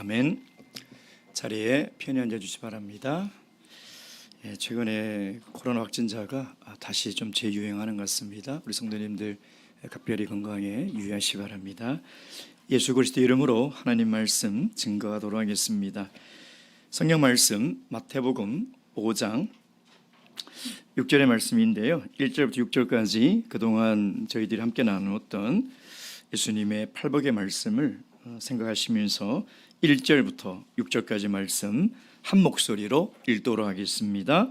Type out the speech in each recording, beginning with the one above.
아멘. 자리에 편히 앉아주시 바랍니다. 최근에 코로나 확진자가 다시 좀 재유행하는 것 같습니다. 우리 성도님들 각별히 건강에 유의하시기 바랍니다. 예수 그리스도 이름으로 하나님 말씀 증거하도록 하겠습니다. 성경 말씀 마태복음 5장 6절의 말씀인데요, 1절부터 6절까지 그동안 저희들이 함께 나누었던 예수님의 팔복의 말씀을 생각하시면서 1절부터 6절까지 말씀 한 목소리로 읽도록 하겠습니다.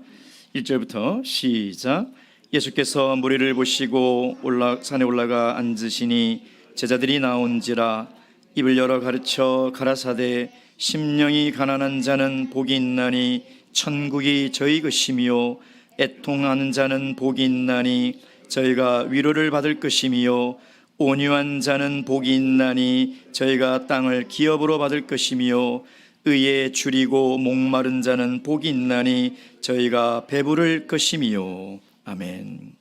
1절부터 시작. 예수께서 무리를 보시고 산에 올라가 앉으시니 제자들이 나온지라. 입을 열어 가르쳐 가라사대 심령이 가난한 자는 복이 있나니 천국이 저희 것이며 애통하는 자는 복이 있나니 저희가 위로를 받을 것이며 온유한 자는 복이 있나니 저희가 땅을 기업으로 받을 것이며 의에 줄이고 목마른 자는 복이 있나니 저희가 배부를 것이며. 아멘.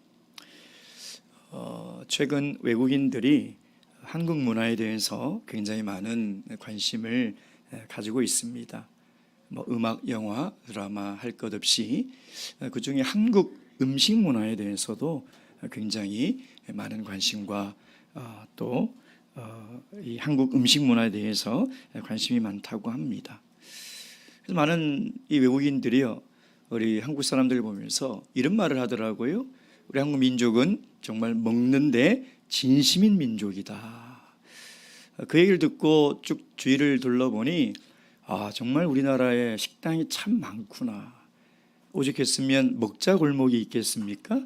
최근 외국인들이 한국 문화에 대해서 굉장히 많은 관심을 가지고 있습니다. 음악, 영화, 드라마 할 것 없이 그중에 한국 음식 문화에 대해서도 굉장히 많은 관심과 또 이 한국 음식 문화에 대해서 관심이 많다고 합니다. 그래서 많은 이 외국인들이요, 우리 한국 사람들 보면서 이런 말을 하더라고요. 우리 한국 민족은 정말 먹는데 진심인 민족이다. 그 얘기를 듣고 쭉 주위를 둘러보니 정말 우리나라에 식당이 참 많구나. 오죽했으면 먹자 골목이 있겠습니까?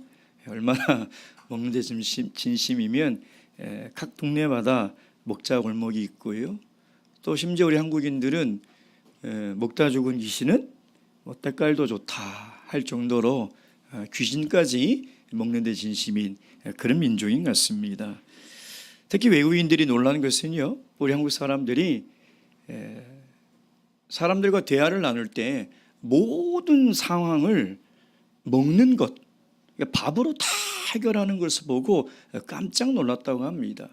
얼마나 먹는데 진심이면 각 동네마다 먹자 골목이 있고요. 또 심지어 우리 한국인들은 먹다 죽은 귀신은 때깔도 좋다 할 정도로 귀신까지 먹는 데 진심인 그런 민족인 것 같습니다. 특히 외국인들이 놀라는 것은요, 우리 한국 사람들이 사람들과 대화를 나눌 때 모든 상황을 먹는 것, 밥으로 다 해결하는 것을 보고 깜짝 놀랐다고 합니다.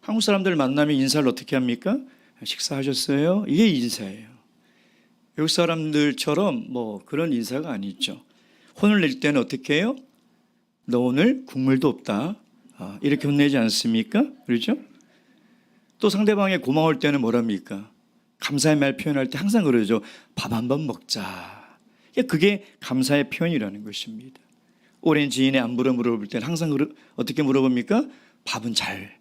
한국 사람들 만나면 인사를 어떻게 합니까? 식사하셨어요? 이게 인사예요. 외국 사람들처럼 그런 인사가 아니죠. 혼을 낼 때는 어떻게 해요? 너 오늘 국물도 없다. 이렇게 혼내지 않습니까? 그렇죠? 또 상대방에 고마울 때는 뭐랍니까? 감사의 말 표현할 때 항상 그러죠. 밥 한번 먹자. 그게 감사의 표현이라는 것입니다. 오랜 지인의 안부를 물어볼 때는 항상 어떻게 물어봅니까? 밥은 잘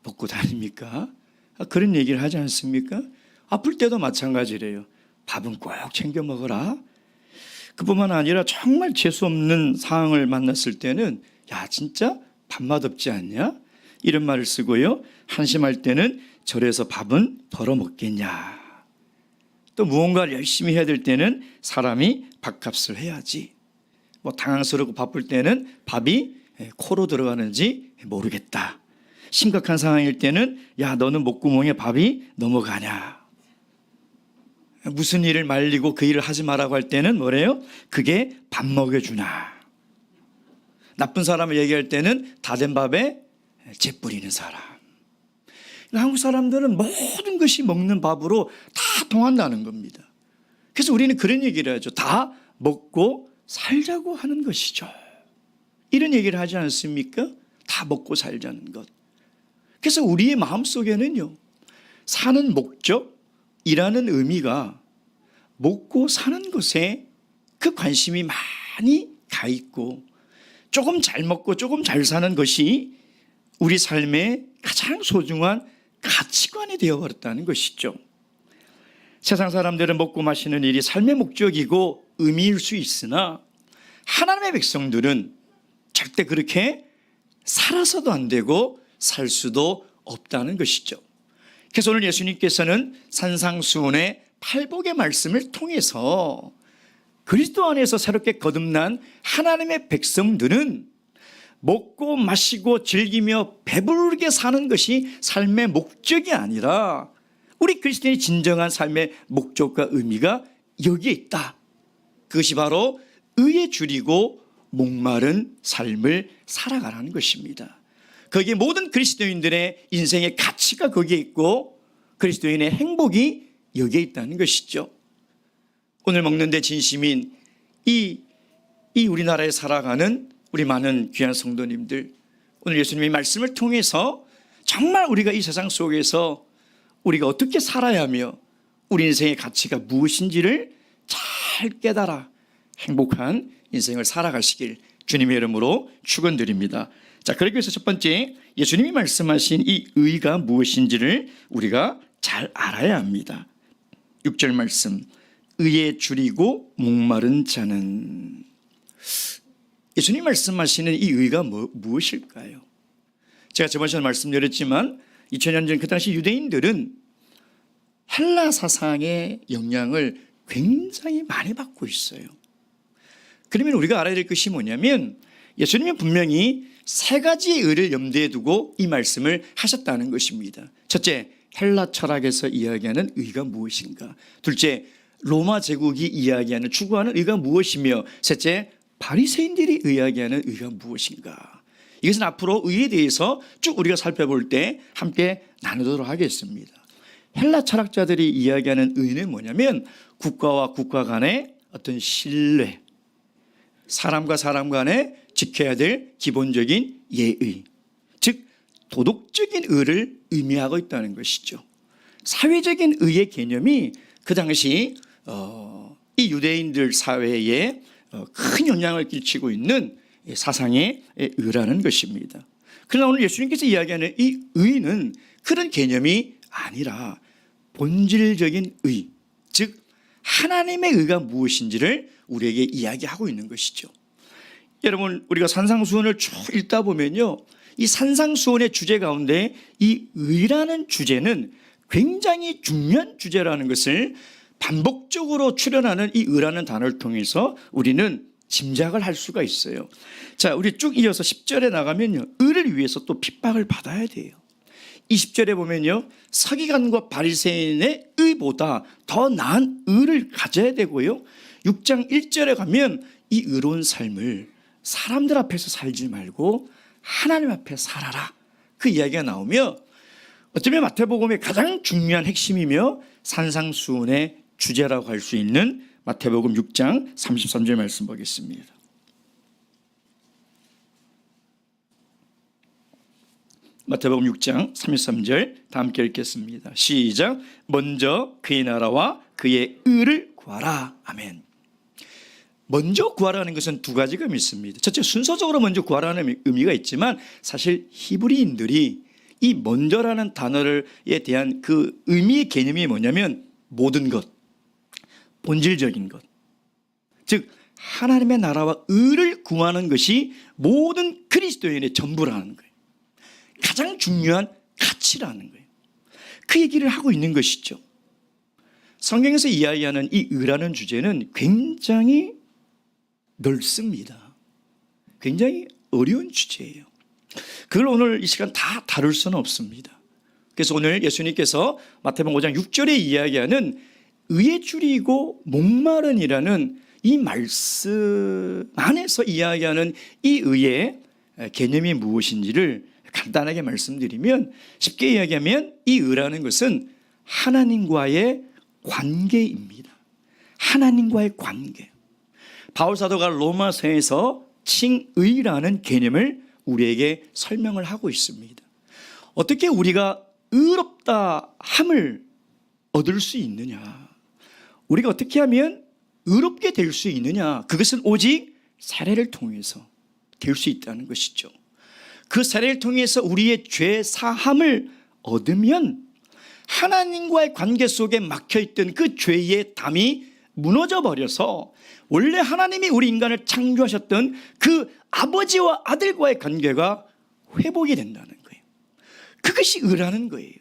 먹고 다닙니까? 그런 얘기를 하지 않습니까? 아플 때도 마찬가지래요. 밥은 꼭 챙겨 먹어라. 그뿐만 아니라 정말 재수없는 상황을 만났을 때는 야, 진짜 밥맛 없지 않냐? 이런 말을 쓰고요. 한심할 때는 절에서 밥은 덜어 먹겠냐. 또 무언가를 열심히 해야 될 때는 사람이 밥값을 해야지. 당황스럽고 바쁠 때는 밥이 코로 들어가는지 모르겠다. 심각한 상황일 때는 야, 너는 목구멍에 밥이 넘어가냐. 무슨 일을 말리고 그 일을 하지 말라고 할 때는 뭐래요? 그게 밥 먹여주나. 나쁜 사람을 얘기할 때는 다 된 밥에 재 뿌리는 사람. 한국 사람들은 모든 것이 먹는 밥으로 다 통한다는 겁니다. 그래서 우리는 그런 얘기를 하죠. 다 먹고 살자고 하는 것이죠. 이런 얘기를 하지 않습니까? 다 먹고 살자는 것. 그래서 우리의 마음속에는요, 사는 목적이라는 의미가 먹고 사는 것에 그 관심이 많이 가 있고, 조금 잘 먹고 조금 잘 사는 것이 우리 삶의 가장 소중한 가치관이 되어버렸다는 것이죠. 세상 사람들은 먹고 마시는 일이 삶의 목적이고 의미일 수 있으나 하나님의 백성들은 절대 그렇게 살아서도 안 되고 살 수도 없다는 것이죠. 그래서 오늘 예수님께서는 산상수훈의 팔복의 말씀을 통해서 그리스도 안에서 새롭게 거듭난 하나님의 백성들은 먹고 마시고 즐기며 배부르게 사는 것이 삶의 목적이 아니라 우리 그리스도인의 진정한 삶의 목적과 의미가 여기에 있다. 그것이 바로 의에 줄이고 목마른 삶을 살아가라는 것입니다. 거기에 모든 그리스도인들의 인생의 가치가 거기에 있고 그리스도인의 행복이 여기에 있다는 것이죠. 오늘 먹는 데 진심인 이 우리나라에 살아가는 우리 많은 귀한 성도님들, 오늘 예수님의 말씀을 통해서 정말 우리가 이 세상 속에서 우리가 어떻게 살아야 하며 우리 인생의 가치가 무엇인지를 잘 깨달아 행복한 인생을 살아가시길 주님의 이름으로 축원드립니다. 자, 그러기 위해서 첫 번째, 예수님이 말씀하신 이 의가 무엇인지를 우리가 잘 알아야 합니다. 6절 말씀, 의에 줄이고 목마른 자는. 예수님 말씀하시는 이 의가 무엇일까요? 제가 저번 시간에 말씀드렸지만 2000년 전 그 당시 유대인들은 헬라 사상의 영향을 굉장히 많이 받고 있어요. 그러면 우리가 알아야 될 것이 뭐냐면 예수님이 분명히 세 가지의 의를 염두에 두고 이 말씀을 하셨다는 것입니다. 첫째, 헬라 철학에서 이야기하는 의가 무엇인가? 둘째, 로마 제국이 이야기하는 추구하는 의가 무엇이며, 셋째, 바리새인들이 이야기하는 의가 무엇인가? 이것은 앞으로 의에 대해서 쭉 우리가 살펴볼 때 함께 나누도록 하겠습니다. 헬라 철학자들이 이야기하는 의는 뭐냐면 국가와 국가 간의 어떤 신뢰, 사람과 사람 간에 지켜야 될 기본적인 예의, 즉 도덕적인 의를 의미하고 있다는 것이죠. 사회적인 의의 개념이 그 당시 이 유대인들 사회에 큰 영향을 끼치고 있는 사상의 의라는 것입니다. 그러나 오늘 예수님께서 이야기하는 이 의는 그런 개념이 아니라 본질적인 의, 즉 하나님의 의가 무엇인지를 우리에게 이야기하고 있는 것이죠. 여러분, 우리가 산상수훈을 쭉 읽다 보면요, 이 산상수훈의 주제 가운데 이 의라는 주제는 굉장히 중요한 주제라는 것을 반복적으로 출현하는 이 의라는 단어를 통해서 우리는 짐작을 할 수가 있어요. 자, 우리 쭉 이어서 10절에 나가면요, 의를 위해서 또 핍박을 받아야 돼요. 20절에 보면요, 서기관과 바리새인의 의보다 더 나은 의를 가져야 되고요, 6장 1절에 가면 이 의로운 삶을 사람들 앞에서 살지 말고 하나님 앞에 살아라, 그 이야기가 나오며, 어쩌면 마태복음의 가장 중요한 핵심이며 산상수훈의 주제라고 할 수 있는 마태복음 6장 33절 말씀 보겠습니다. 마태복음 6장 33절 다 함께 읽겠습니다. 시작. 먼저 그의 나라와 그의 의를 구하라. 아멘. 먼저 구하라는 것은 두 가지가 있습니다. 첫째, 순서적으로 먼저 구하라는 의미가 있지만 사실 히브리인들이 이 먼저라는 단어에 대한 그 의미의 개념이 뭐냐면 모든 것, 본질적인 것, 즉 하나님의 나라와 의를 구하는 것이 모든 그리스도인의 전부라는 거예요. 가장 중요한 가치라는 거예요. 그 얘기를 하고 있는 것이죠. 성경에서 이야기하는 이 의라는 주제는 굉장히 넓습니다. 굉장히 어려운 주제예요. 그걸 오늘 이 시간 다 다룰 수는 없습니다. 그래서 오늘 예수님께서 마태복음 5장 6절에 이야기하는 의에 줄이고 목마른이라는 이 말씀 안에서 이야기하는 이 의의 개념이 무엇인지를 간단하게 말씀드리면, 쉽게 이야기하면 이 의라는 것은 하나님과의 관계입니다. 하나님과의 관계. 바울사도가 로마서에서 칭의라는 개념을 우리에게 설명을 하고 있습니다. 어떻게 우리가 의롭다 함을 얻을 수 있느냐, 우리가 어떻게 하면 의롭게 될 수 있느냐, 그것은 오직 세례를 통해서 될 수 있다는 것이죠. 그 세례를 통해서 우리의 죄 사함을 얻으면 하나님과의 관계 속에 막혀있던 그 죄의 담이 무너져 버려서 원래 하나님이 우리 인간을 창조하셨던 그 아버지와 아들과의 관계가 회복이 된다는 거예요. 그것이 의라는 거예요.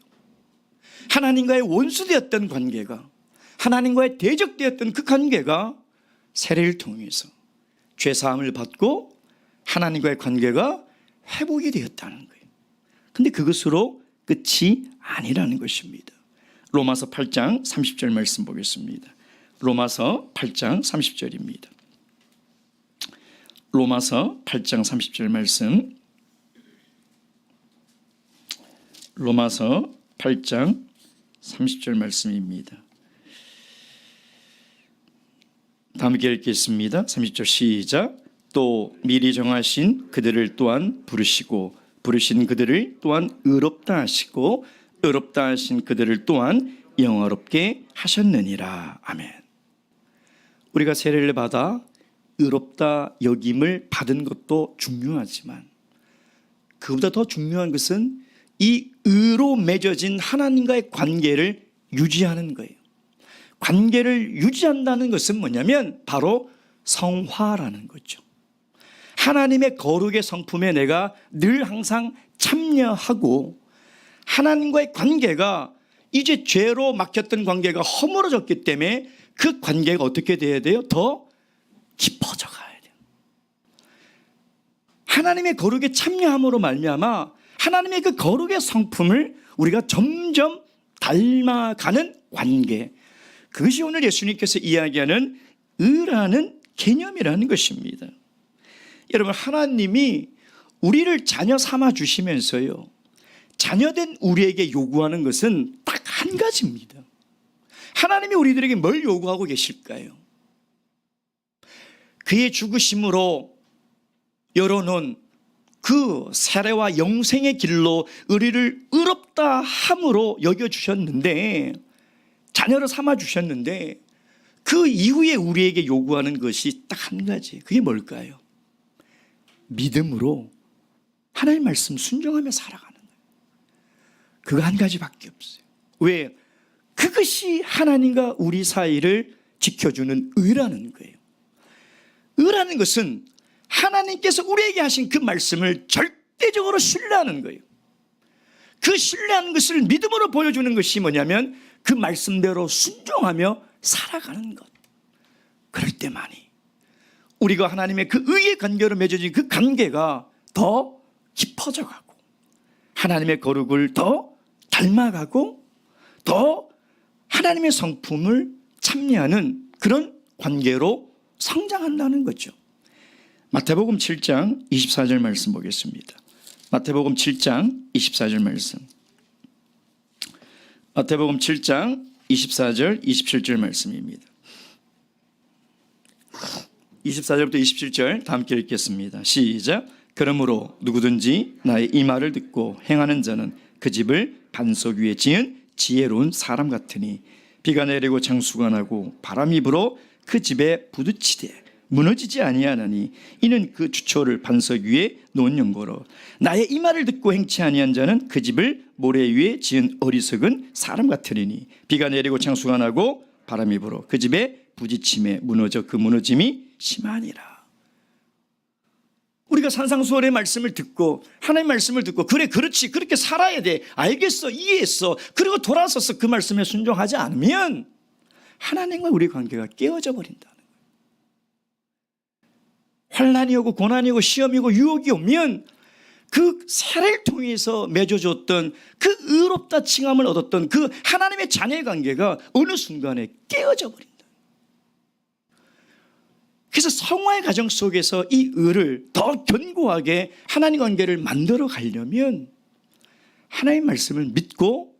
하나님과의 원수되었던 관계가, 하나님과의 대적되었던 그 관계가 세례를 통해서 죄사함을 받고 하나님과의 관계가 회복이 되었다는 거예요. 그런데 그것으로 끝이 아니라는 것입니다. 로마서 8장 30절 말씀 보겠습니다. 로마서 8장 30절입니다. 로마서 8장 30절 말씀. 로마서 8장 30절 말씀입니다. 다 함께 읽겠습니다. 30절 시작. 또 미리 정하신 그들을 또한 부르시고 부르신 그들을 또한 의롭다 하시고 의롭다 하신 그들을 또한 영화롭게 하셨느니라. 아멘. 우리가 세례를 받아 의롭다 여김을 받은 것도 중요하지만 그보다 더 중요한 것은 이 의로 맺어진 하나님과의 관계를 유지하는 거예요. 관계를 유지한다는 것은 뭐냐면 바로 성화라는 거죠. 하나님의 거룩의 성품에 내가 늘 항상 참여하고 하나님과의 관계가 이제 죄로 막혔던 관계가 허물어졌기 때문에 그 관계가 어떻게 돼야 돼요? 더 깊어져 가야 돼요. 하나님의 거룩에 참여함으로 말미암아 하나님의 그 거룩의 성품을 우리가 점점 닮아가는 관계, 그것이 오늘 예수님께서 이야기하는 의라는 개념이라는 것입니다. 여러분, 하나님이 우리를 자녀 삼아 주시면서요, 자녀된 우리에게 요구하는 것은 딱 한 가지입니다. 하나님이 우리들에게 뭘 요구하고 계실까요? 그의 죽으심으로 열어놓은 그 세례와 영생의 길로 우리를 의롭다 함으로 여겨주셨는데, 자녀를 삼아주셨는데, 그 이후에 우리에게 요구하는 것이 딱 한 가지. 그게 뭘까요? 믿음으로 하나님 말씀 순종하며 살아가는 거예요. 그거 한 가지밖에 없어요. 왜? 그것이 하나님과 우리 사이를 지켜주는 의라는 거예요. 의라는 것은 하나님께서 우리에게 하신 그 말씀을 절대적으로 신뢰하는 거예요. 그 신뢰하는 것을 믿음으로 보여주는 것이 뭐냐면 그 말씀대로 순종하며 살아가는 것. 그럴 때만이 우리가 하나님의 그 의의 관계로 맺어진 그 관계가 더 깊어져 가고 하나님의 거룩을 더 닮아가고 더 하나님의 성품을 참여하는 그런 관계로 성장한다는 거죠. 마태복음 7장 24절 말씀 보겠습니다. 마태복음 7장 24절 말씀. 마태복음 7장 24절 27절 말씀입니다. 24절부터 27절 다 함께 읽겠습니다. 시작. 그러므로 누구든지 나의 이 말을 듣고 행하는 자는 그 집을 반석 위에 지은 지혜로운 사람 같으니 비가 내리고 장수가 나고 바람이 불어 그 집에 부딪히되 무너지지 아니하나니 이는 그 주초를 반석 위에 놓은 연고로 나의 이 말을 듣고 행치 아니한 자는 그 집을 모래 위에 지은 어리석은 사람 같으리니 비가 내리고 장수가 나고 바람이 불어 그 집에 부딪힘에 무너져 그 무너짐이 심하니라. 우리가 산상수월의 말씀을 듣고 하나님의 말씀을 듣고 그래 그렇지 그렇게 살아야 돼 알겠어 이해했어 그리고 돌아서서 그 말씀에 순종하지 않으면 하나님과 우리 관계가 깨어져 버린다는 거예요. 환난이 오고 고난이 오고 시험이 오고 유혹이 오면 그 세례를 통해서 맺어줬던 그 의롭다 칭함을 얻었던 그 하나님의 자녀의 관계가 어느 순간에 깨어져 버린다. 그래서 성화의 과정 속에서 이 의를 더 견고하게 하나님 관계를 만들어 가려면 하나님의 말씀을 믿고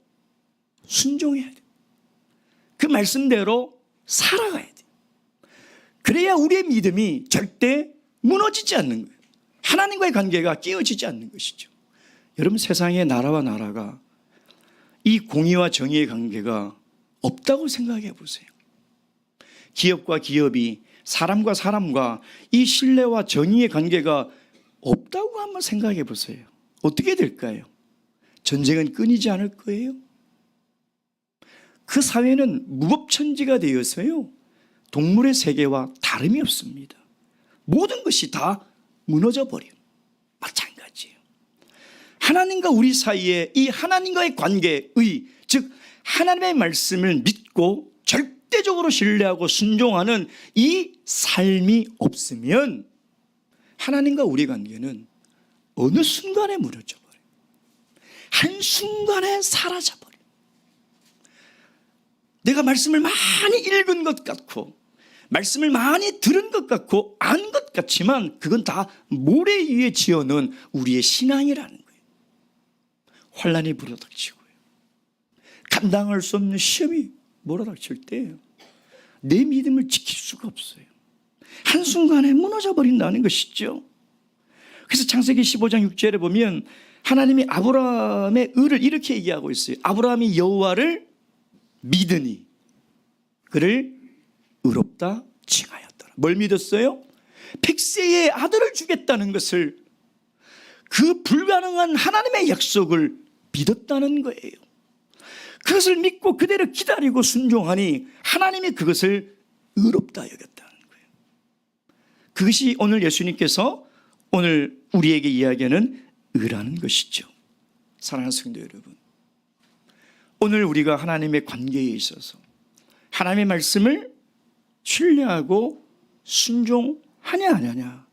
순종해야 돼. 그 말씀대로 살아가야 돼. 그래야 우리의 믿음이 절대 무너지지 않는 거예요. 하나님과의 관계가 깨어지지 않는 것이죠. 여러분, 세상의 나라와 나라가 이 공의와 정의의 관계가 없다고 생각해 보세요. 기업과 기업이 사람과 사람과 이 신뢰와 정의의 관계가 없다고 한번 생각해 보세요. 어떻게 될까요? 전쟁은 끊이지 않을 거예요. 그 사회는 무법천지가 되어서요, 동물의 세계와 다름이 없습니다. 모든 것이 다 무너져 버려요. 마찬가지예요. 하나님과 우리 사이에 이 하나님과의 관계의, 즉 하나님의 말씀을 믿고 절대적으로 신뢰하고 순종하는 이 삶이 없으면 하나님과 우리 관계는 어느 순간에 무너져 버려요. 한순간에 사라져 버려요. 내가 말씀을 많이 읽은 것 같고 말씀을 많이 들은 것 같고 안 것 같지만 그건 다 모래 위에 지어놓은 우리의 신앙이라는 거예요. 환난이 불어닥치고요, 감당할 수 없는 시험이 몰아닥칠 때 내 믿음을 지킬 수가 없어요. 한순간에 무너져 버린다는 것이죠. 그래서 창세기 15장 6절에 보면 하나님이 아브라함의 의를 이렇게 얘기하고 있어요. 아브라함이 여호와를 믿으니 그를 의롭다 칭하였더라. 뭘 믿었어요? 백세의 아들을 주겠다는 것을, 그 불가능한 하나님의 약속을 믿었다는 거예요. 그것을 믿고 그대로 기다리고 순종하니 하나님이 그것을 의롭다 여겼다는 거예요. 그것이 오늘 예수님께서 오늘 우리에게 이야기하는 의라는 것이죠. 사랑하는 성도 여러분, 오늘 우리가 하나님의 관계에 있어서 하나님의 말씀을 신뢰하고 순종하냐 안 하냐,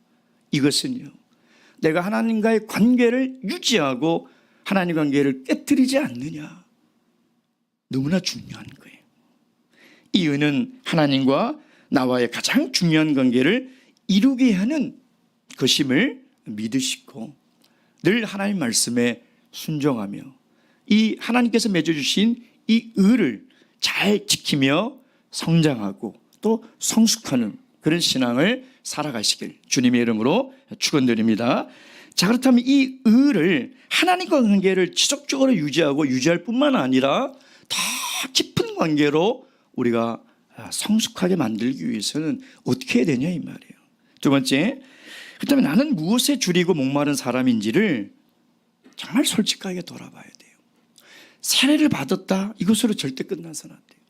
이것은요, 내가 하나님과의 관계를 유지하고 하나님 관계를 깨뜨리지 않느냐, 너무나 중요한 거예요. 이 의는 하나님과 나와의 가장 중요한 관계를 이루게 하는 것임을 믿으시고 늘 하나님 말씀에 순종하며 이 하나님께서 맺어주신 이 의를 잘 지키며 성장하고 또 성숙하는 그런 신앙을 살아가시길 주님의 이름으로 축원드립니다. 자, 그렇다면 이 의를, 하나님과 관계를 지속적으로 유지할 뿐만 아니라 더 깊은 관계로 우리가 성숙하게 만들기 위해서는 어떻게 해야 되냐 이 말이에요. 두 번째, 그렇다면 나는 무엇에 줄이고 목마른 사람인지를 정말 솔직하게 돌아봐야 돼요. 세례를 받았다, 이것으로 절대 끝나서는 안 돼요.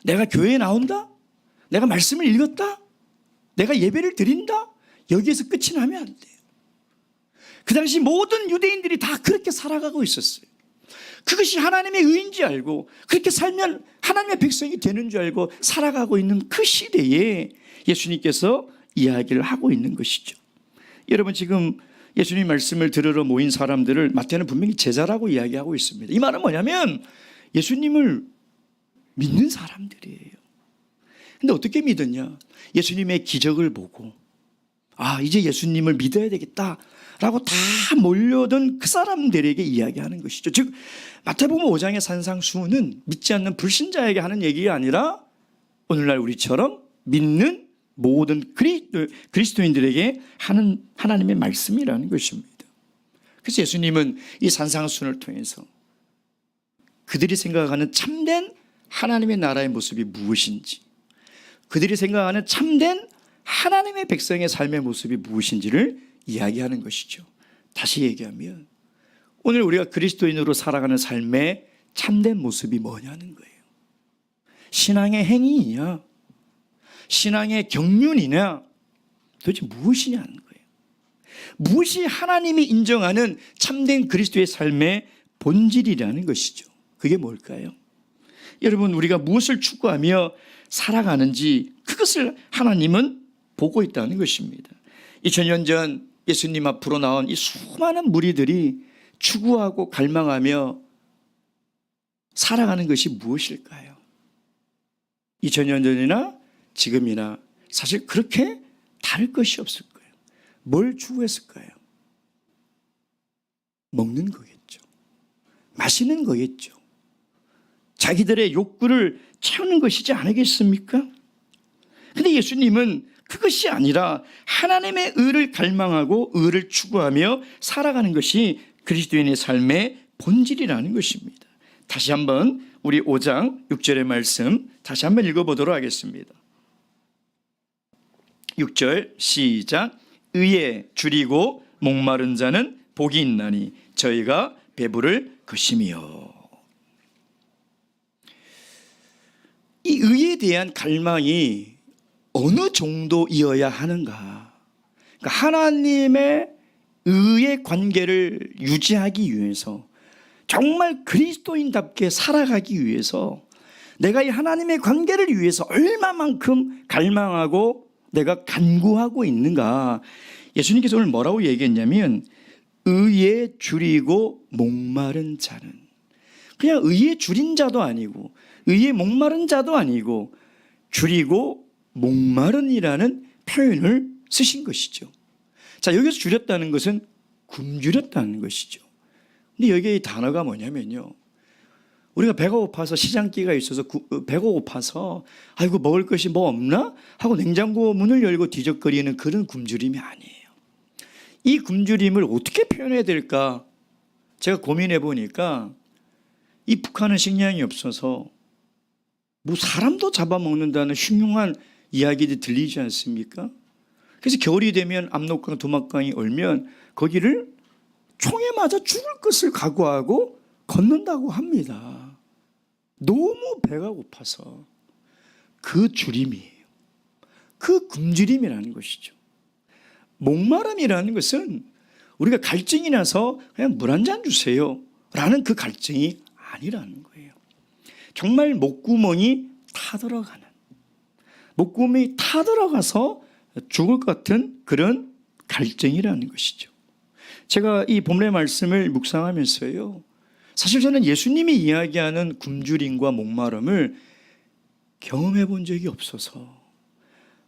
내가 교회에 나온다, 내가 말씀을 읽었다, 내가 예배를 드린다, 여기에서 끝이 나면 안 돼요. 그 당시 모든 유대인들이 다 그렇게 살아가고 있었어요. 그것이 하나님의 의인지 알고 그렇게 살면 하나님의 백성이 되는 줄 알고 살아가고 있는 그 시대에 예수님께서 이야기를 하고 있는 것이죠. 여러분, 지금 예수님 말씀을 들으러 모인 사람들을 마태는 분명히 제자라고 이야기하고 있습니다. 이 말은 뭐냐면 예수님을 믿는 사람들이에요. 근데 어떻게 믿었냐? 예수님의 기적을 보고 이제 예수님을 믿어야 되겠다라고 다 몰려든 그 사람들에게 이야기하는 것이죠. 즉 마태복음 5장의 산상수훈은 믿지 않는 불신자에게 하는 얘기가 아니라 오늘날 우리처럼 믿는 모든 그리스도인들에게 하는 하나님의 말씀이라는 것입니다. 그래서 예수님은 이 산상수훈을 통해서 그들이 생각하는 참된 하나님의 나라의 모습이 무엇인지, 그들이 생각하는 참된 하나님의 백성의 삶의 모습이 무엇인지를 이야기하는 것이죠. 다시 얘기하면 오늘 우리가 그리스도인으로 살아가는 삶의 참된 모습이 뭐냐는 거예요. 신앙의 행위이냐, 신앙의 경륜이냐, 도대체 무엇이냐는 거예요. 무엇이 하나님이 인정하는 참된 그리스도의 삶의 본질이라는 것이죠. 그게 뭘까요? 여러분, 우리가 무엇을 추구하며 살아가는지 그것을 하나님은 보고 있다는 것입니다. 2000년 전 예수님 앞으로 나온 이 수많은 무리들이 추구하고 갈망하며 살아가는 것이 무엇일까요? 2000년 전이나 지금이나 사실 그렇게 다를 것이 없을 거예요. 뭘 추구했을까요? 먹는 거겠죠. 마시는 거겠죠. 자기들의 욕구를 채우는 것이지 않겠습니까? 근데 예수님은 그것이 아니라 하나님의 의를 갈망하고 의를 추구하며 살아가는 것이 그리스도인의 삶의 본질이라는 것입니다. 다시 한번 우리 5장 6절의 말씀 다시 한번 읽어보도록 하겠습니다. 6절 시작. 의에 줄이고 목마른 자는 복이 있나니 저희가 배부를 것이며. 이 의에 대한 갈망이 어느 정도이어야 하는가? 그러니까 하나님의 의의 관계를 유지하기 위해서, 정말 그리스도인답게 살아가기 위해서 내가 이 하나님의 관계를 위해서 얼마만큼 갈망하고 내가 간구하고 있는가? 예수님께서 오늘 뭐라고 얘기했냐면 의에 줄이고 목마른 자는, 그냥 의에 줄인 자도 아니고 의에 목마른 자도 아니고 줄이고 목마른이라는 표현을 쓰신 것이죠. 자, 여기서 줄였다는 것은 굶주렸다는 것이죠. 근데 여기에 이 단어가 뭐냐면요, 우리가 배가 고파서 시장기가 있어서 배가 고파서 아이고 먹을 것이 뭐 없나 하고 냉장고 문을 열고 뒤적거리는 그런 굶주림이 아니에요. 이 굶주림을 어떻게 표현해야 될까 제가 고민해 보니까 이 북한은 식량이 없어서 뭐 사람도 잡아먹는다는 흉흉한 이야기들이 들리지 않습니까? 그래서 겨울이 되면 압록강, 두막강이 얼면 거기를 총에 맞아 죽을 것을 각오하고 걷는다고 합니다. 너무 배가 고파서 그 주림이에요. 그 굶주림이라는 것이죠. 목마름이라는 것은 우리가 갈증이 나서 그냥 물 한 잔 주세요 라는 그 갈증이 아니라는 거예요. 정말 목구멍이 타들어가는, 목구멍이 타들어가서 죽을 것 같은 그런 갈증이라는 것이죠. 제가 이 본문의 말씀을 묵상하면서요, 사실 저는 예수님이 이야기하는 굶주림과 목마름을 경험해 본 적이 없어서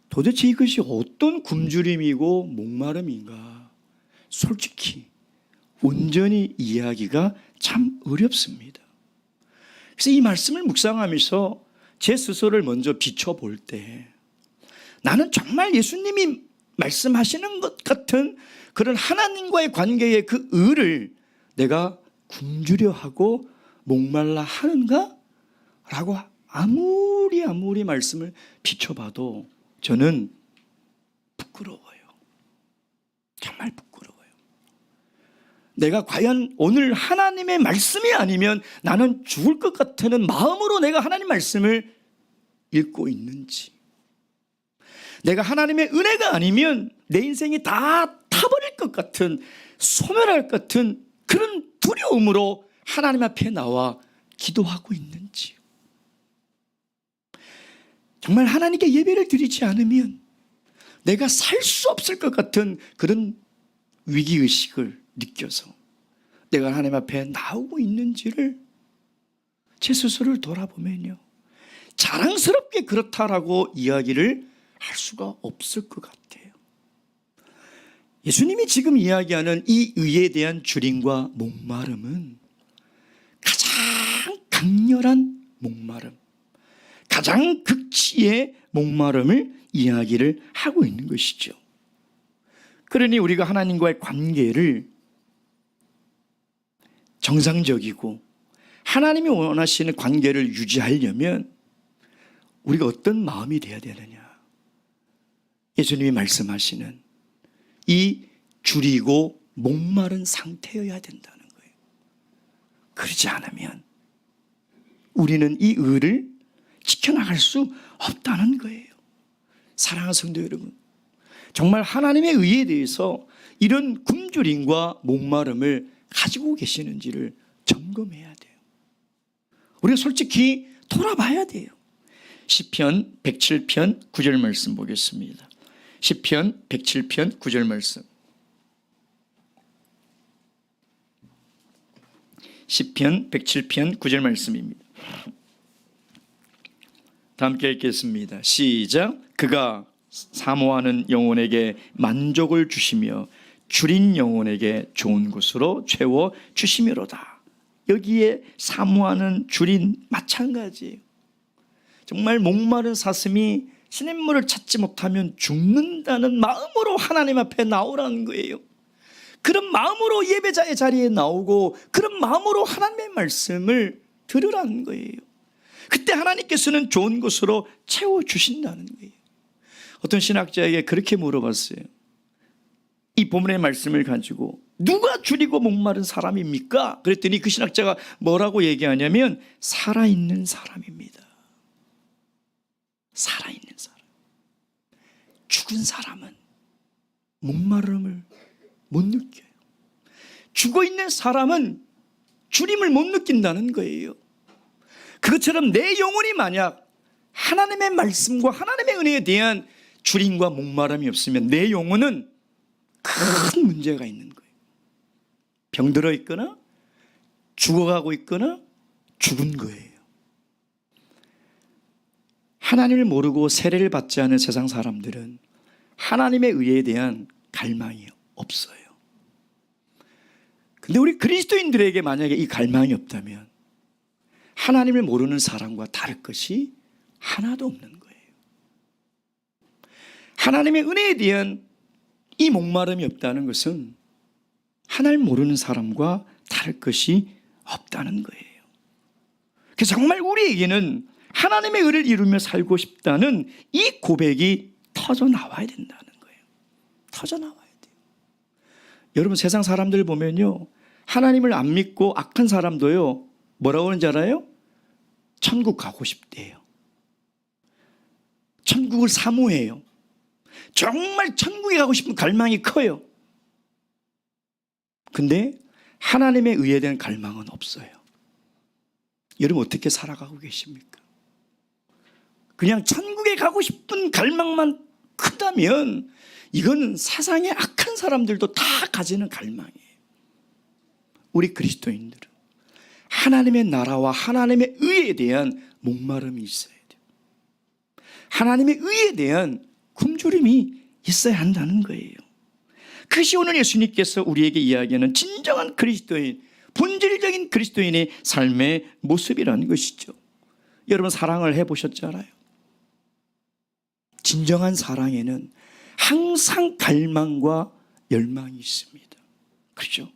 도대체 이것이 어떤 굶주림이고 목마름인가 솔직히 온전히 이해하기가 참 어렵습니다. 그래서 이 말씀을 묵상하면서 제 스스로를 먼저 비춰볼 때 나는 정말 예수님이 말씀하시는 것 같은 그런 하나님과의 관계의 그 의를 내가 굶주려 하고 목말라 하는가? 라고 아무리 말씀을 비춰봐도 저는 부끄러워요. 정말 부끄러워요. 내가 과연 오늘 하나님의 말씀이 아니면 나는 죽을 것 같다는 마음으로 내가 하나님 말씀을 읽고 있는지, 내가 하나님의 은혜가 아니면 내 인생이 다 타버릴 것 같은, 소멸할 것 같은 그런 두려움으로 하나님 앞에 나와 기도하고 있는지, 정말 하나님께 예배를 드리지 않으면 내가 살 수 없을 것 같은 그런 위기의식을 느껴서 내가 하나님 앞에 나오고 있는지를 제 스스로를 돌아보면요, 자랑스럽게 그렇다라고 이야기를 할 수가 없을 것 같아요. 예수님이 지금 이야기하는 이 의에 대한 주림과 목마름은 가장 강렬한 목마름, 가장 극치의 목마름을 이야기를 하고 있는 것이죠. 그러니 우리가 하나님과의 관계를 정상적이고 하나님이 원하시는 관계를 유지하려면 우리가 어떤 마음이 되어야 되느냐? 예수님이 말씀하시는 이 줄이고 목마른 상태여야 된다는 거예요. 그러지 않으면 우리는 이 의를 지켜나갈 수 없다는 거예요. 사랑하는 성도 여러분, 정말 하나님의 의에 대해서 이런 굶주림과 목마름을 가지고 계시는지를 점검해야 돼요. 우리가 솔직히 돌아봐야 돼요. 시편 107편 9절 말씀 보겠습니다. 시편 107편 9절 말씀. 시편 107편 9절 말씀입니다. 다 함께 읽겠습니다. 시작. 그가 사모하는 영혼에게 만족을 주시며 줄인 영혼에게 좋은 곳으로 채워 주시미로다. 여기에 사모하는 줄인 마찬가지예요. 정말 목마른 사슴이 시냇물을 찾지 못하면 죽는다는 마음으로 하나님 앞에 나오라는 거예요. 그런 마음으로 예배자의 자리에 나오고 그런 마음으로 하나님의 말씀을 들으라는 거예요. 그때 하나님께서는 좋은 것으로 채워주신다는 거예요. 어떤 신학자에게 그렇게 물어봤어요. 이 본문의 말씀을 가지고 누가 줄이고 목마른 사람입니까? 그랬더니 그 신학자가 뭐라고 얘기하냐면 살아있는 사람입니다. 살아있는 사람. 죽은 사람은 목마름을 못 느껴요. 죽어있는 사람은 주림을 못 느낀다는 거예요. 그것처럼 내 영혼이 만약 하나님의 말씀과 하나님의 은혜에 대한 주림과 목마름이 없으면 내 영혼은 큰 문제가 있는 거예요. 병들어 있거나 죽어가고 있거나 죽은 거예요. 하나님을 모르고 세례를 받지 않은 세상 사람들은 하나님의 의에 대한 갈망이 없어요. 근데 우리 그리스도인들에게 만약에 이 갈망이 없다면 하나님을 모르는 사람과 다를 것이 하나도 없는 거예요. 하나님의 은혜에 대한 이 목마름이 없다는 것은 하나님 모르는 사람과 다를 것이 없다는 거예요. 그래서 정말 우리에게는 하나님의 의를 이루며 살고 싶다는 이 고백이 터져 나와야 된다는 거예요. 터져 나와야 돼요. 여러분, 세상 사람들 보면요, 하나님을 안 믿고 악한 사람도요, 뭐라고 하는지 알아요? 천국 가고 싶대요. 천국을 사모해요. 정말 천국에 가고 싶은 갈망이 커요. 근데 하나님의 의에 대한 갈망은 없어요. 여러분, 어떻게 살아가고 계십니까? 그냥 천국에 가고 싶은 갈망만 크다면 이거는 세상의 악한 사람들도 다 가지는 갈망이에요. 우리 그리스도인들은 하나님의 나라와 하나님의 의에 대한 목마름이 있어야 돼요. 하나님의 의에 대한 굶주림이 있어야 한다는 거예요. 그것이 오늘 예수님께서 우리에게 이야기하는 진정한 그리스도인, 본질적인 그리스도인의 삶의 모습이라는 것이죠. 여러분, 사랑을 해보셨잖아요. 진정한 사랑에는 항상 갈망과 열망이 있습니다. 그렇죠?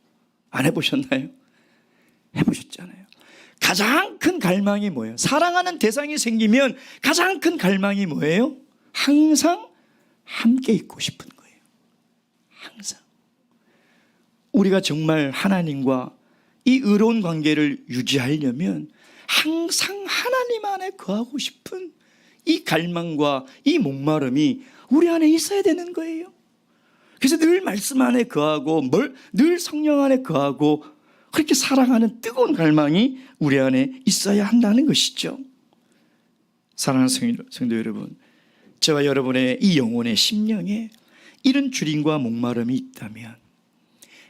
안 해보셨나요? 해보셨잖아요. 가장 큰 갈망이 뭐예요? 사랑하는 대상이 생기면 가장 큰 갈망이 뭐예요? 항상 함께 있고 싶은 거예요. 항상. 우리가 정말 하나님과 이 의로운 관계를 유지하려면 항상 하나님 안에 거하고 싶은 이 갈망과 이 목마름이 우리 안에 있어야 되는 거예요. 그래서 늘 말씀 안에 거하고 늘 성령 안에 거하고 그렇게 살아가는 뜨거운 갈망이 우리 안에 있어야 한다는 것이죠. 사랑하는 성도 여러분, 저와 여러분의 이 영혼의 심령에 이런 주림과 목마름이 있다면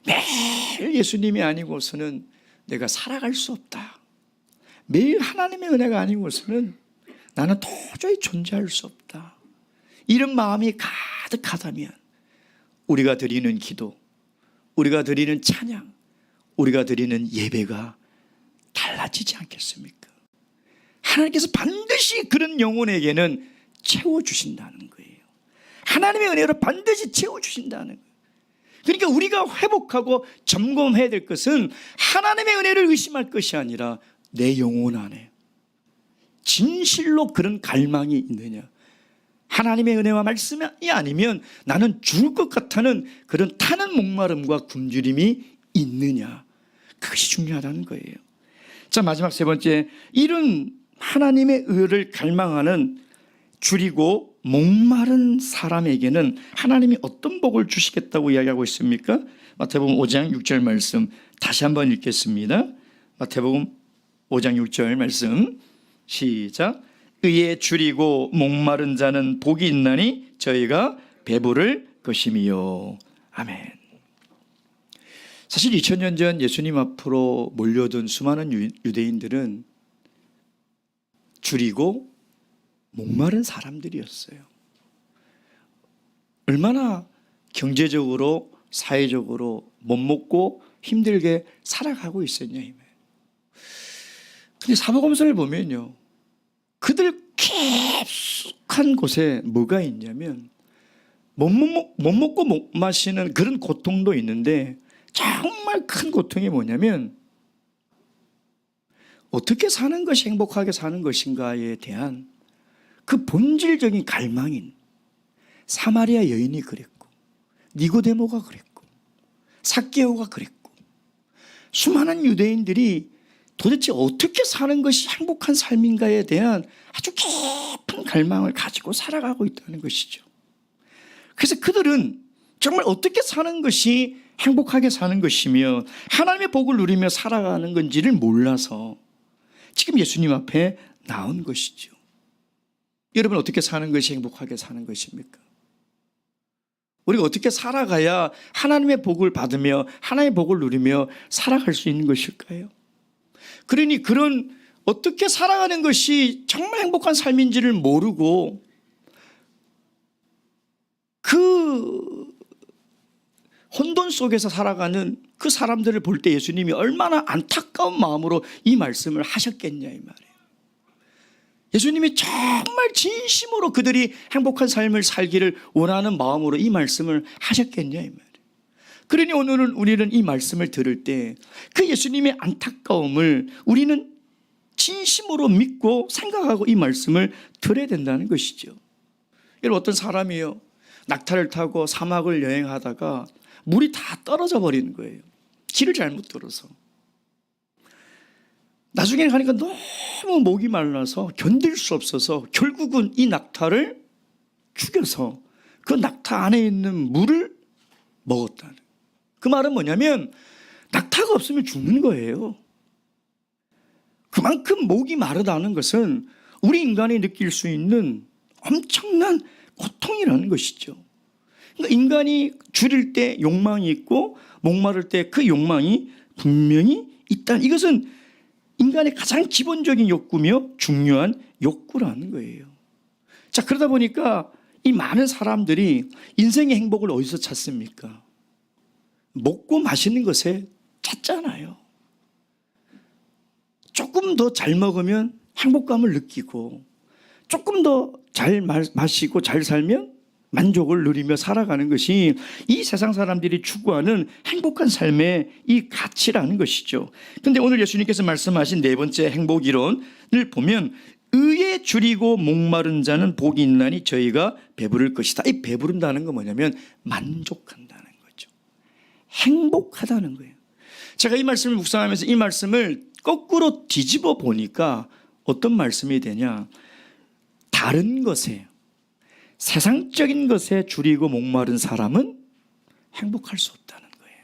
매일 예수님이 아니고서는 내가 살아갈 수 없다. 매일 하나님의 은혜가 아니고서는 나는 도저히 존재할 수 없다. 이런 마음이 가득하다면 우리가 드리는 기도, 우리가 드리는 찬양, 우리가 드리는 예배가 달라지지 않겠습니까? 하나님께서 반드시 그런 영혼에게는 채워주신다는 거예요. 하나님의 은혜로 반드시 채워주신다는 거예요. 그러니까 우리가 회복하고 점검해야 될 것은 하나님의 은혜를 의심할 것이 아니라 내 영혼 안에 진실로 그런 갈망이 있느냐, 하나님의 은혜와 말씀이 아니면 나는 죽을 것 같다는 그런 타는 목마름과 굶주림이 있느냐, 그것이 중요하다는 거예요. 자, 마지막 세 번째, 이런 하나님의 의를 갈망하는 줄이고 목마른 사람에게는 하나님이 어떤 복을 주시겠다고 이야기하고 있습니까? 마태복음 5장 6절 말씀 다시 한번 읽겠습니다. 마태복음 5장 6절 말씀 시작. 의에 줄이고 목마른 자는 복이 있나니 저희가 배부를 것임이요. 아멘. 사실 2000년 전 예수님 앞으로 몰려든 수많은 유대인들은 줄이고 목마른 사람들이었어요. 얼마나 경제적으로 사회적으로 못 먹고 힘들게 살아가고 있었냐. 근데 사복음서를 보면요, 그들 깊숙한 곳에 뭐가 있냐면 못 먹고 못 마시는 그런 고통도 있는데 정말 큰 고통이 뭐냐면 어떻게 사는 것이 행복하게 사는 것인가에 대한 그 본질적인 갈망인 사마리아 여인이 그랬고, 니고데모가 그랬고, 삭개오가 그랬고, 수많은 유대인들이 도대체 어떻게 사는 것이 행복한 삶인가에 대한 아주 깊은 갈망을 가지고 살아가고 있다는 것이죠. 그래서 그들은 정말 어떻게 사는 것이 행복하게 사는 것이며 하나님의 복을 누리며 살아가는 건지를 몰라서 지금 예수님 앞에 나온 것이죠. 여러분, 어떻게 사는 것이 행복하게 사는 것입니까? 우리가 어떻게 살아가야 하나님의 복을 받으며 하나님의 복을 누리며 살아갈 수 있는 것일까요? 그러니 그런 어떻게 살아가는 것이 정말 행복한 삶인지를 모르고 그 혼돈 속에서 살아가는 그 사람들을 볼 때 예수님이 얼마나 안타까운 마음으로 이 말씀을 하셨겠냐 이 말이에요. 예수님이 정말 진심으로 그들이 행복한 삶을 살기를 원하는 마음으로 이 말씀을 하셨겠냐 이 말이에요. 그러니 오늘은 우리는 이 말씀을 들을 때 그 예수님의 안타까움을 우리는 진심으로 믿고 생각하고 이 말씀을 들어야 된다는 것이죠. 여러분, 어떤 사람이요, 낙타를 타고 사막을 여행하다가 물이 다 떨어져 버리는 거예요. 길을 잘못 들어서. 나중에 가니까 너무 목이 말라서 견딜 수 없어서 결국은 이 낙타를 죽여서 그 낙타 안에 있는 물을 먹었다는. 그 말은 뭐냐면 낙타가 없으면 죽는 거예요. 그만큼 목이 마르다는 것은 우리 인간이 느낄 수 있는 엄청난 고통이라는 것이죠. 그러니까 인간이 줄일 때 욕망이 있고 목마를 때 그 욕망이 분명히 있다. 이것은 인간의 가장 기본적인 욕구며 중요한 욕구라는 거예요. 자, 그러다 보니까 이 많은 사람들이 인생의 행복을 어디서 찾습니까? 먹고 마시는 것에 찾잖아요. 조금 더 잘 먹으면 행복감을 느끼고 조금 더 잘 마시고 잘 살면 만족을 누리며 살아가는 것이 이 세상 사람들이 추구하는 행복한 삶의 이 가치라는 것이죠. 그런데 오늘 예수님께서 말씀하신 네 번째 행복 이론을 보면 의에 줄이고 목마른 자는 복이 있나니 저희가 배부를 것이다. 이 배부른다는 건 뭐냐면 만족한다는 거죠. 행복하다는 거예요. 제가 이 말씀을 묵상하면서 이 말씀을 거꾸로 뒤집어 보니까 어떤 말씀이 되냐, 다른 것에, 세상적인 것에 줄이고 목마른 사람은 행복할 수 없다는 거예요.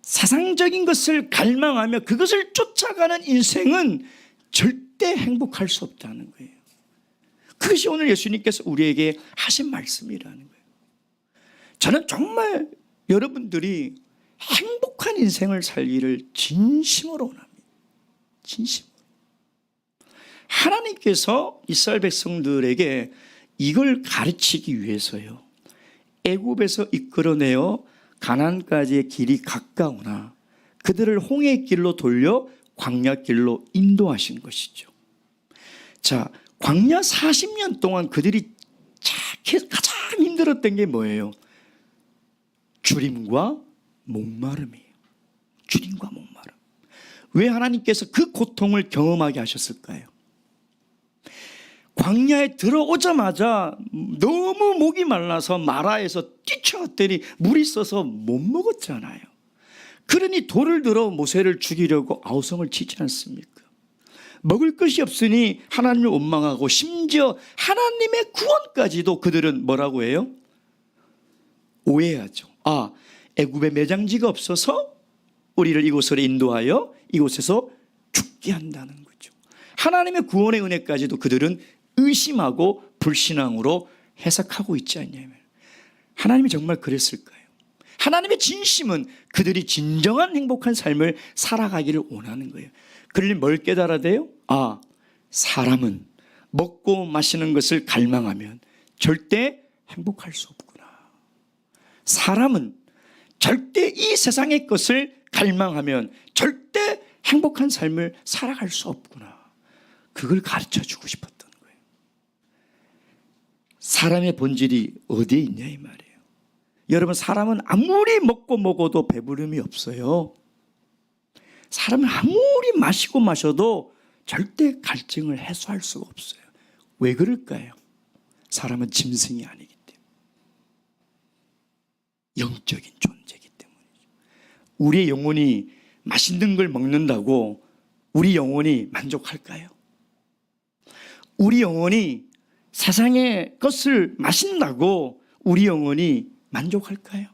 세상적인 것을 갈망하며 그것을 쫓아가는 인생은 절대 행복할 수 없다는 거예요. 그것이 오늘 예수님께서 우리에게 하신 말씀이라는 거예요. 저는 정말 여러분들이 행복한 인생을 살기를 진심으로 원합니다. 진심으로. 하나님께서 이스라엘 백성들에게 이걸 가르치기 위해서요, 애굽에서 이끌어내어 가나안까지의 길이 가까우나 그들을 홍해의 길로 돌려 광야 길로 인도하신 것이죠. 자, 광야 40년 동안 그들이 가장 힘들었던 게 뭐예요? 줄임과 목마름이에요. 줄임과 목마름. 왜 하나님께서 그 고통을 경험하게 하셨을까요? 광야에 들어오자마자 너무 목이 말라서 마라에서 뛰쳐왔더니 물이 있어서 못 먹었잖아요. 그러니 돌을 들어 모세를 죽이려고 아우성을 치지 않습니까? 먹을 것이 없으니 하나님을 원망하고 심지어 하나님의 구원까지도 그들은 뭐라고 해요? 오해하죠. 아, 애굽에 매장지가 없어서 우리를 이곳으로 인도하여 이곳에서 죽게 한다는 거죠. 하나님의 구원의 은혜까지도 그들은 의심하고 불신앙으로 해석하고 있지 않냐면, 하나님이 정말 그랬을까요? 하나님의 진심은 그들이 진정한 행복한 삶을 살아가기를 원하는 거예요. 그러니 뭘 깨달아야 돼요? 아, 사람은 먹고 마시는 것을 갈망하면 절대 행복할 수 없구나. 사람은 절대 이 세상의 것을 갈망하면 절대 행복한 삶을 살아갈 수 없구나. 그걸 가르쳐 주고 싶었던 거예요. 사람의 본질이 어디에 있냐 이 말이에요. 여러분, 사람은 아무리 먹고 먹어도 배부름이 없어요. 사람은 아무리 마시고 마셔도 절대 갈증을 해소할 수가 없어요. 왜 그럴까요? 사람은 짐승이 아니기 때문에, 영적인 존재이기 때문이죠. 우리의 영혼이 맛있는 걸 먹는다고 우리 영혼이 만족할까요? 우리 영혼이 세상의 것을 마신다고 우리 영혼이 만족할까요?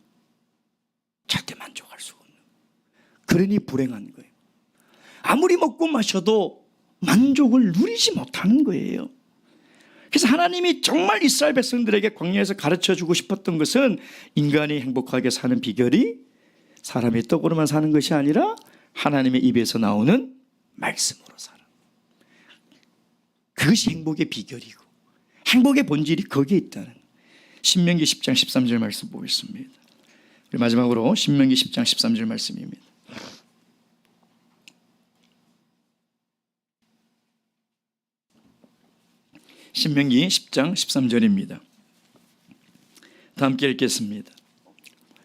절대 만족할 수가 없는 거예요. 그러니 불행한 거예요. 아무리 먹고 마셔도 만족을 누리지 못하는 거예요. 그래서 하나님이 정말 이스라엘 백성들에게 광야에서 가르쳐주고 싶었던 것은 인간이 행복하게 사는 비결이 사람의 떡으로만 사는 것이 아니라 하나님의 입에서 나오는 말씀으로 살아. 그것이 행복의 비결이고 행복의 본질이 거기에 있다는 거예요. 신명기 10장 13절 말씀 보겠습니다. 마지막으로 신명기 10장 13절 말씀입니다. 신명기 10장 13절입니다. 다 함께 읽겠습니다.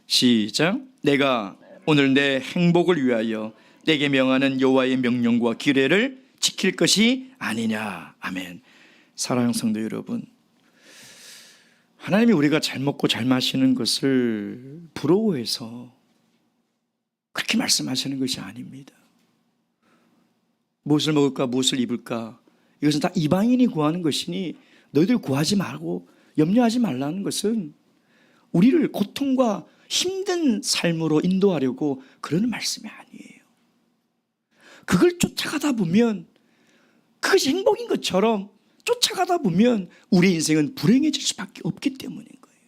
시작. 내가 오늘 내 행복을 위하여 내게 명하는 여호와의 명령과 규례를 지킬 것이 아니냐. 아멘. 사랑하는 성도 여러분, 하나님이 우리가 잘 먹고 잘 마시는 것을 부러워해서 그렇게 말씀하시는 것이 아닙니다. 무엇을 먹을까, 무엇을 입을까, 이것은 다 이방인이 구하는 것이니 너희들 구하지 말고 염려하지 말라는 것은 우리를 고통과 힘든 삶으로 인도하려고 그러는 말씀이 아니에요. 그걸 쫓아가다 보면 그것이 행복인 것처럼 쫓아가다 보면 우리 인생은 불행해질 수밖에 없기 때문인 거예요.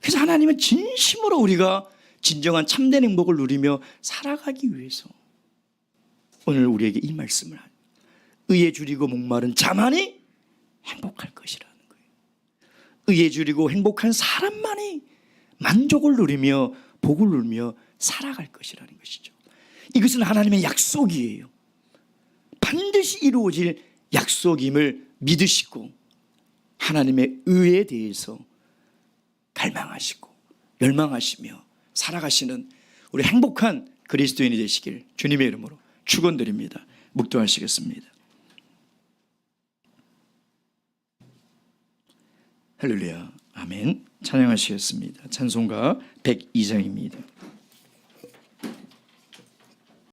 그래서 하나님은 진심으로 우리가 진정한 참된 행복을 누리며 살아가기 위해서 오늘 우리에게 이 말씀을 합니다. 의에 줄이고 목마른 자만이 행복할 것이라는 거예요. 의에 줄이고 행복한 사람만이 만족을 누리며 복을 누리며 살아갈 것이라는 것이죠. 이것은 하나님의 약속이에요. 반드시 이루어질 약속임을 믿으시고 하나님의 의에 대해서 갈망하시고 열망하시며 살아가시는 우리 행복한 그리스도인이 되시길 주님의 이름으로 축원드립니다. 묵도하시겠습니다. 할렐루야. 아멘. 찬양하시겠습니다. 찬송가 102장입니다.